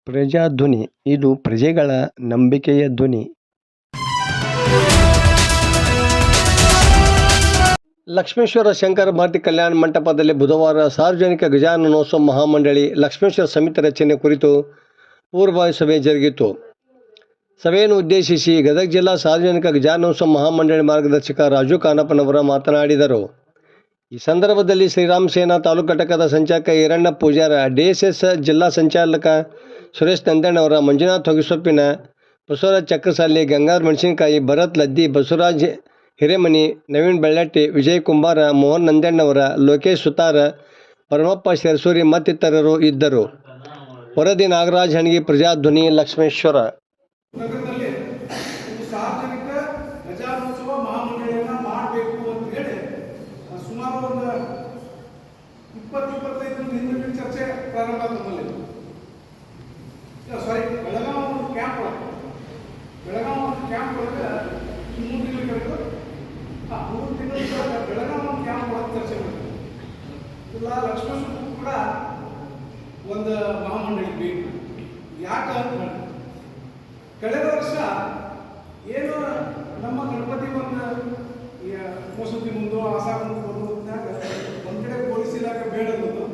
ಪ್ರಜಾಧ್ವನಿ ಇದು ಪ್ರಜೆಗಳ ನಂಬಿಕೆಯ ಧ್ವನಿ. ಲಕ್ಷ್ಮೇಶ್ವರ ಶಂಕರ ಭಾರತಿ ಕಲ್ಯಾಣ ಮಂಟಪದಲ್ಲಿ ಬುಧವಾರ ಸಾರ್ವಜನಿಕ ಗಜಾನನೋತ್ಸವ ಮಹಾಮಂಡಳಿ ಲಕ್ಷ್ಮೇಶ್ವರ ಸಮಿತಿ ರಚನೆ ಕುರಿತು ಪೂರ್ವಭಾವಿ ಸಭೆ ಜರುಗಿತು. ಸಭೆಯನ್ನು ಉದ್ದೇಶಿಸಿ ಗದಗ ಜಿಲ್ಲಾ ಸಾರ್ವಜನಿಕ ಗಜಾನನೋತ್ಸವ ಮಹಾಮಂಡಳಿ ಮಾರ್ಗದರ್ಶಕ ರಾಜು ಕಾನಪ್ಪನವರ ಮಾತನಾಡಿದರು. ಈ ಸಂದರ್ಭದಲ್ಲಿ ಶ್ರೀರಾಮ ಸೇನಾ ತಾಲೂಕು ಘಟಕದ ಸಂಚಾಲಕ ಈರಣ್ಣ ಪೂಜಾರ, ಡಿಎಸ್ಎಸ್ ಜಿಲ್ಲಾ ಸಂಚಾಲಕ ಸುರೇಶ್ ನಂದಣ್ಣವರ, ಮಂಜುನಾಥ್ ಹೊಗೆಸೊಪ್ಪಿನ, ಬಸವರಾಜ್ ಚಕ್ರಸಾಲಿ, ಗಂಗಾಧರ್ ಮೆಣಸಿನಕಾಯಿ, ಭರತ್ ಲದ್ದಿ, ಬಸವರಾಜ್ ಹಿರೇಮನಿ, ನವೀನ್ ಬೆಳ್ಳಟ್ಟಿ, ವಿಜಯ್ ಕುಂಬಾರ, ಮೋಹನ್ ನಂದಣ್ಣವರ, ಲೋಕೇಶ್ ಸುತಾರ, ಪರಮಪ್ಪ ಶೇರ್ಸೂರಿ ಮತ್ತಿತರರು ಇದ್ದರು. ವರದಿ ನಾಗರಾಜ್ ಹಣಗಿ, ಪ್ರಜಾಧ್ವನಿ, ಲಕ್ಷ್ಮೇಶ್ವರ. ನಗರದಲ್ಲಿ ಒಂದು ಸಾರ್ವಜನಿಕ ಗಜಾನೋತ್ಸವ ಮಹಾಮಂಡಳಿಯನ್ನು ಮಾಡಬೇಕು ಅಂತ ಹೇಳಿ ಸುಮಾರು ಒಂದು 20-25 ದಿನದ ಚರ್ಚೆ ಪ್ರಾರಂಭ ಆದ ನಮ್ಮಲ್ಲಿ. ಬೆಳಗಾವಿ ಒಂದು ಕ್ಯಾಂಪ್ ಒಳಗೆ 3 ದಿನ ಕಳೆದು 3 ದಿನದ ಬೆಳಗಾವಿ ಒಂದು ಕ್ಯಾಂಪ್ ಒಳಗೆ ಚರ್ಚೆ ಮಾಡಿದ್ರು. ಇಲ್ಲ ಲಕ್ಷ್ಮೇಶ್ವರ ಕೂಡ ಒಂದು ಮಹಾಮಂಡಳಿ ಬೇಕು. ಯಾಕೆ ಅಂತ ಹೇಳಿ ಕಳೆದ ವರ್ಷ ಏನು ನಮ್ಮ ಗಣಪತಿ ಒಂದು ಮಸೂತಿ ಮುಂದೋ ಆಸಾ ಮುಂದೆ ಬರುವುದನ್ನಾಗ ಒಂದು ಕಡೆ ಪೊಲೀಸ್ ಇಲಾಖೆ ಬೇಡ ಅನ್ನೋದು,